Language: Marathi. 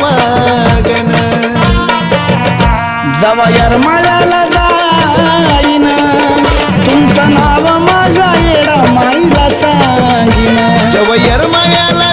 मागन जवा येरमाळ्याला जाईन तुमचं नाव माझ्या येडा माईला सांगीन जवयर मायाला